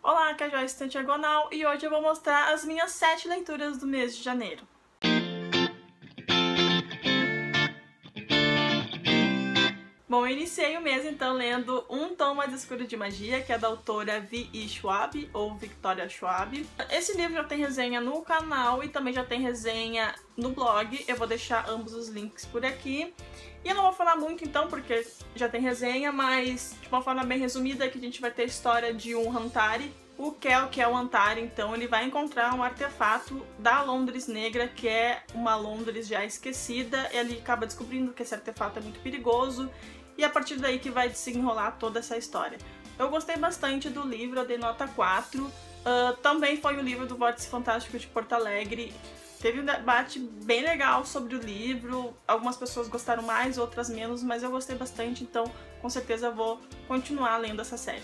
Olá, aqui é a Joyce Estante Diagonal e hoje eu vou mostrar as minhas 7 leituras do mês de janeiro. Bom, eu iniciei o mês então lendo Um Tom Mais Escuro de Magia, que é da autora V.E. Schwab, ou Victoria Schwab. Esse livro já tem resenha no canal e também já tem resenha no blog, eu vou deixar ambos os links por aqui. E eu não vou falar muito então, porque já tem resenha, mas de uma forma bem resumida, que a gente vai ter a história de um Hantari. O Kel, que é o Hantari, então, ele vai encontrar um artefato da Londres Negra, que é uma Londres já esquecida. Ele acaba descobrindo que esse artefato é muito perigoso, e a partir daí que vai desenrolar toda essa história. Eu gostei bastante do livro, eu dei nota 4. Também foi o livro do Vórtice Fantástico de Porto Alegre. Teve um debate bem legal sobre o livro, algumas pessoas gostaram mais, outras menos, mas eu gostei bastante, então com certeza eu vou continuar lendo essa série.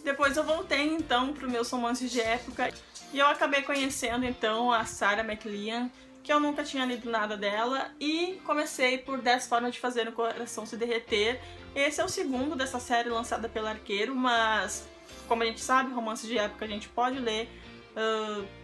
Depois eu voltei então para os meus romances de época e eu acabei conhecendo então a Sarah McLean, que eu nunca tinha lido nada dela, e comecei por 10 Formas de Fazer o Coração Se Derreter. Esse é o segundo dessa série lançada pela Arqueiro, mas como a gente sabe, romances de época a gente pode ler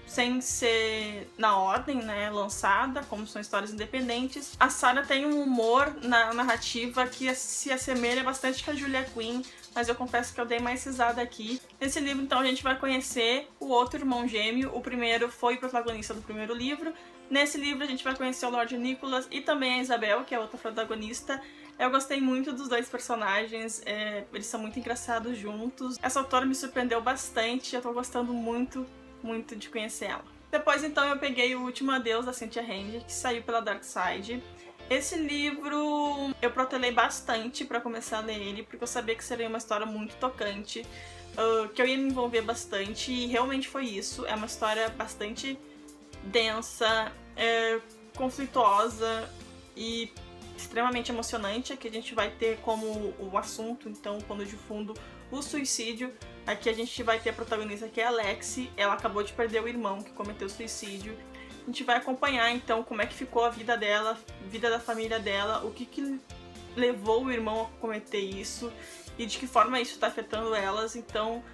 sem ser na ordem, né, lançada, como são histórias independentes. A Sarah tem um humor na narrativa que se assemelha bastante com a Julia Quinn, mas eu confesso que eu dei mais risada aqui. Nesse livro, então, a gente vai conhecer o outro irmão gêmeo. O primeiro foi o protagonista do primeiro livro. Nesse livro, a gente vai conhecer o Lord Nicholas e também a Isabel, que é a outra protagonista. Eu gostei muito dos dois personagens, eles são muito engraçados juntos. Essa autora me surpreendeu bastante, eu tô gostando muito de conhecer ela. Depois, então, eu peguei O Último Adeus, da Cynthia Handy, que saiu pela Dark Side. Esse livro eu protelei bastante pra começar a ler ele, porque eu sabia que seria uma história muito tocante, que eu ia me envolver bastante, e realmente foi isso. É uma história bastante densa, conflituosa e extremamente emocionante. Aqui a gente vai ter como o assunto, então, pano de fundo, o suicídio. Aqui a gente vai ter a protagonista, que é a Lexi. Ela acabou de perder o irmão que cometeu suicídio. A gente vai acompanhar então como é que ficou a vida dela, a vida da família dela, o que levou o irmão a cometer isso e de que forma isso está afetando elas. Então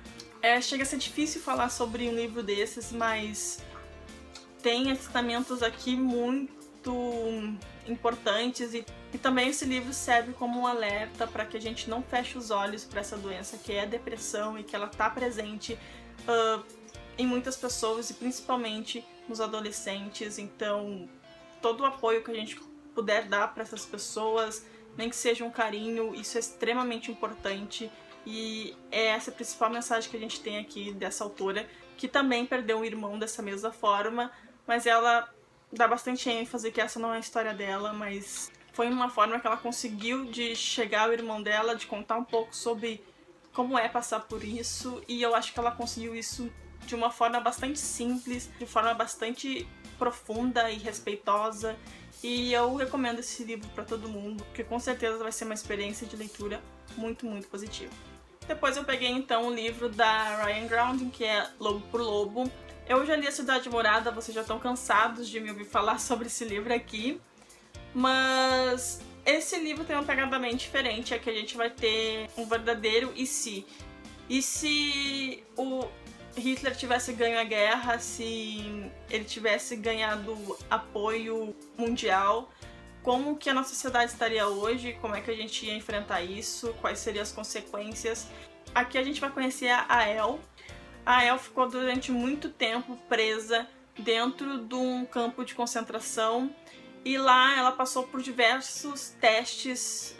chega a ser difícil falar sobre um livro desses, mas tem ensinamentos aqui muito importantes, e também esse livro serve como um alerta para que a gente não feche os olhos para essa doença que é a depressão, e que ela está presente em muitas pessoas e principalmente nos adolescentes. Então todo o apoio que a gente puder dar para essas pessoas, nem que seja um carinho, isso é extremamente importante, e é essa a principal mensagem que a gente tem aqui dessa autora, que também perdeu um irmão dessa mesma forma, mas ela dá bastante ênfase que essa não é a história dela, mas foi uma forma que ela conseguiu de chegar ao irmão dela, de contar um pouco sobre como é passar por isso, e eu acho que ela conseguiu isso de uma forma bastante simples, de forma bastante profunda e respeitosa, e eu recomendo esse livro para todo mundo, porque com certeza vai ser uma experiência de leitura muito positiva. Depois eu peguei então o livro da Ryan Grounding, que é Lobo por Lobo. Eu já li A Cidade Morada, vocês já estão cansados de me ouvir falar sobre esse livro aqui, mas esse livro tem uma pegada bem diferente. Aqui a gente vai ter um verdadeiro e se. E se o Hitler tivesse ganho a guerra, se ele tivesse ganhado apoio mundial, como que a nossa sociedade estaria hoje, como é que a gente ia enfrentar isso, quais seriam as consequências. Aqui a gente vai conhecer a El. A El ficou durante muito tempo presa dentro de um campo de concentração, e lá ela passou por diversos testes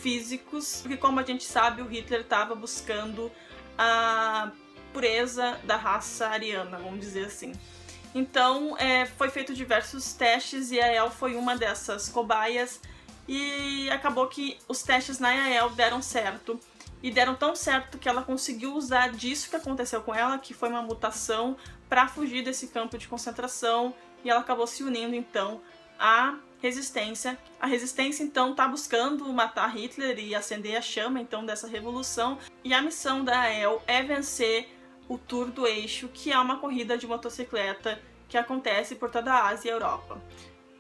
físicos, porque, como a gente sabe, o Hitler estava buscando a pureza da raça ariana, vamos dizer assim. Então foi feito diversos testes e a El foi uma dessas cobaias, e acabou que os testes na El deram certo. E deram tão certo que ela conseguiu usar disso que aconteceu com ela, que foi uma mutação, para fugir desse campo de concentração, e ela acabou se unindo então à resistência. A resistência então está buscando matar Hitler e acender a chama então dessa revolução, e a missão da El é vencer o Tour do Eixo, que é uma corrida de motocicleta que acontece por toda a Ásia e a Europa.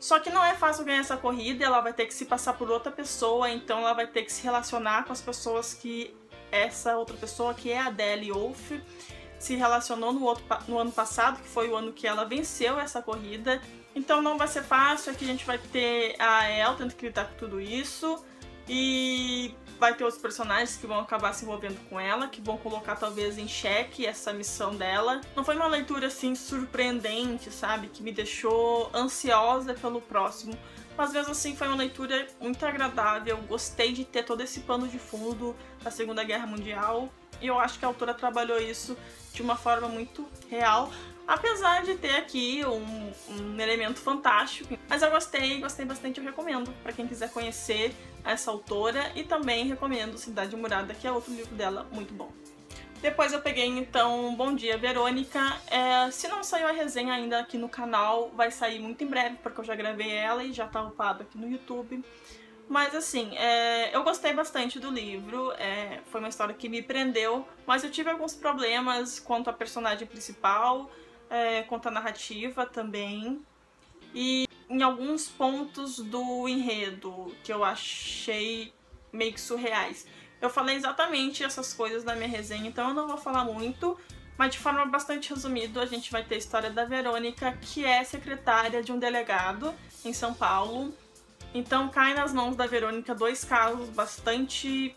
Só que não é fácil ganhar essa corrida, ela vai ter que se passar por outra pessoa, então ela vai ter que se relacionar com as pessoas que essa outra pessoa, que é a Adele Wolf, se relacionou no ano passado, que foi o ano que ela venceu essa corrida. Então não vai ser fácil, aqui a gente vai ter a Elle tendo que lidar com tudo isso, e vai ter outros personagens que vão acabar se envolvendo com ela, que vão colocar talvez em xeque essa missão dela. Não foi uma leitura assim surpreendente, sabe, que me deixou ansiosa pelo próximo, mas mesmo assim foi uma leitura muito agradável. Gostei de ter todo esse pano de fundo da Segunda Guerra Mundial, e eu acho que a autora trabalhou isso de uma forma muito real, apesar de ter aqui um elemento fantástico. Mas eu gostei bastante, eu recomendo para quem quiser conhecer essa autora, e também recomendo Cidade Murada, que é outro livro dela muito bom. Depois eu peguei então Bom Dia, Verônica. Se não saiu a resenha ainda aqui no canal, vai sair muito em breve, porque eu já gravei ela e já tá upado aqui no YouTube. Mas assim, eu gostei bastante do livro, foi uma história que me prendeu, mas eu tive alguns problemas quanto à personagem principal, quanto à narrativa também, e em alguns pontos do enredo que eu achei meio que surreais. Eu falei exatamente essas coisas na minha resenha, então eu não vou falar muito, mas de forma bastante resumida, a gente vai ter a história da Verônica, que é secretária de um delegado em São Paulo. Então cai nas mãos da Verônica dois casos bastante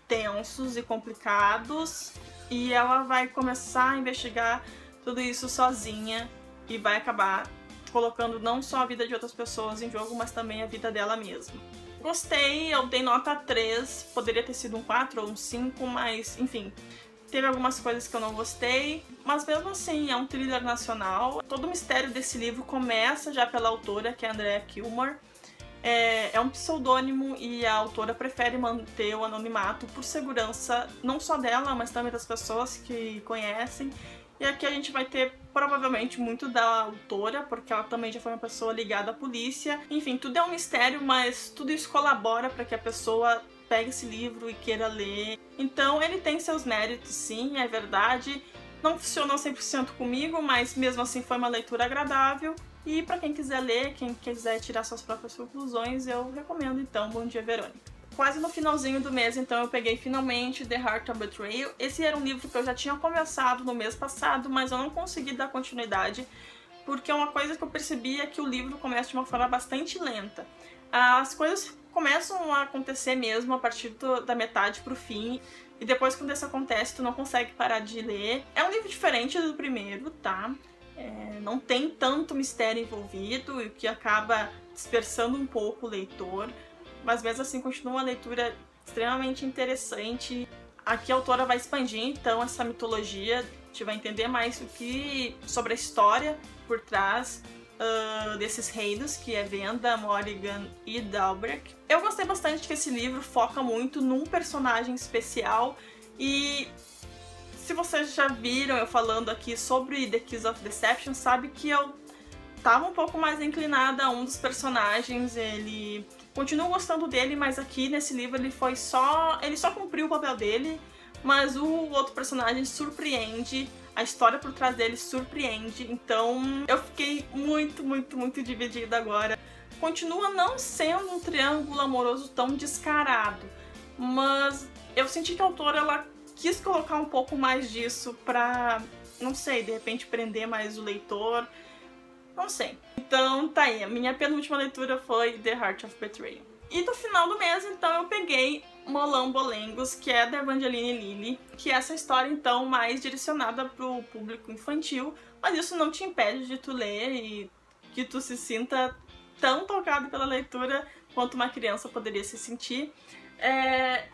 tensos e complicados, e ela vai começar a investigar tudo isso sozinha e vai acabar colocando não só a vida de outras pessoas em jogo, mas também a vida dela mesma. Gostei, eu dei nota 3, poderia ter sido um 4 ou um 5, mas enfim, teve algumas coisas que eu não gostei, mas mesmo assim é um thriller nacional. Todo o mistério desse livro começa já pela autora, que é a Andrea Kilmer. É um pseudônimo e a autora prefere manter o anonimato por segurança não só dela, mas também das pessoas que conhecem. E aqui a gente vai ter provavelmente muito da autora, porque ela também já foi uma pessoa ligada à polícia. Enfim, tudo é um mistério, mas tudo isso colabora para que a pessoa pegue esse livro e queira ler. Então ele tem seus méritos, sim, é verdade. Não funcionou 100% comigo, mas mesmo assim foi uma leitura agradável. E para quem quiser ler, quem quiser tirar suas próprias conclusões, eu recomendo então Bom Dia, Verônica. Quase no finalzinho do mês, então, eu peguei finalmente The Heart of Betrayal. Esse era um livro que eu já tinha começado no mês passado, mas eu não consegui dar continuidade, porque uma coisa que eu percebi é que o livro começa de uma forma bastante lenta. As coisas começam a acontecer mesmo a partir da metade pro fim, e depois quando isso acontece, tu não consegue parar de ler. É um livro diferente do primeiro, tá? Não tem tanto mistério envolvido, o que acaba dispersando um pouco o leitor, mas mesmo assim continua uma leitura extremamente interessante. Aqui a autora vai expandir então essa mitologia, a gente vai entender mais sobre a história por trás desses reinos, que é Venda, Morrigan e Dalbreck. Eu gostei bastante que esse livro foca muito num personagem especial, e se vocês já viram eu falando aqui sobre The Kiss of Deception, sabe que eu tava um pouco mais inclinada a um dos personagens. Ele continuo gostando dele, mas aqui nesse livro ele só cumpriu o papel dele, mas o outro personagem surpreende, a história por trás dele surpreende, então eu fiquei muito dividida agora. Continua não sendo um triângulo amoroso tão descarado, mas eu senti que a autora ela quis colocar um pouco mais disso pra, não sei, de repente prender mais o leitor, não sei. Então tá aí, a minha penúltima leitura foi The Heart of Betrayal. E no final do mês, então, eu peguei Molambolengos, que é da Evangeline Lilly, que é essa história, então, mais direcionada pro público infantil, mas isso não te impede de tu ler e que tu se sinta tão tocado pela leitura quanto uma criança poderia se sentir.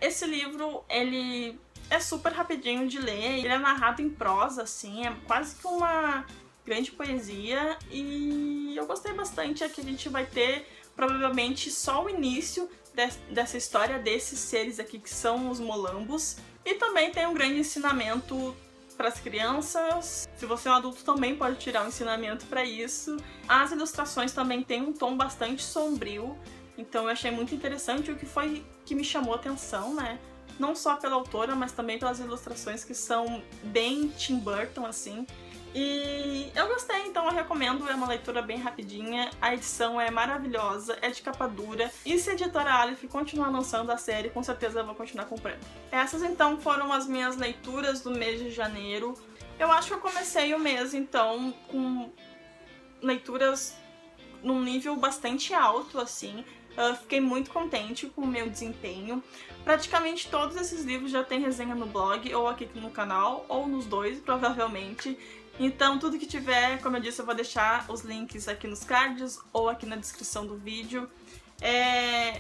Esse livro, ele é super rapidinho de ler, ele é narrado em prosa, assim, é quase que uma grande poesia, e eu gostei bastante. Aqui a gente vai ter provavelmente só o início dessa história desses seres aqui que são os Molambos, e também tem um grande ensinamento para as crianças. Se você é um adulto também pode tirar um ensinamento para isso. As ilustrações também têm um tom bastante sombrio, então eu achei muito interessante, o que foi que me chamou a atenção, né? Não só pela autora, mas também pelas ilustrações que são bem Tim Burton, assim. E eu gostei, então eu recomendo, é uma leitura bem rapidinha, a edição é maravilhosa, é de capa dura, e se a editora Aleph continuar lançando a série, com certeza eu vou continuar comprando. Essas então foram as minhas leituras do mês de janeiro. Eu acho que eu comecei o mês então com leituras num nível bastante alto, assim. Fiquei muito contente com o meu desempenho. Praticamente todos esses livros já tem resenha no blog, ou aqui no canal, ou nos dois, provavelmente. Então tudo que tiver, como eu disse, eu vou deixar os links aqui nos cards ou aqui na descrição do vídeo.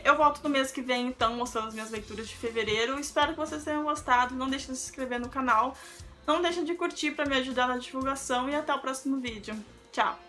Eu volto no mês que vem, então, mostrando as minhas leituras de fevereiro. Espero que vocês tenham gostado. Não deixem de se inscrever no canal. Não deixem de curtir para me ajudar na divulgação e até o próximo vídeo. Tchau!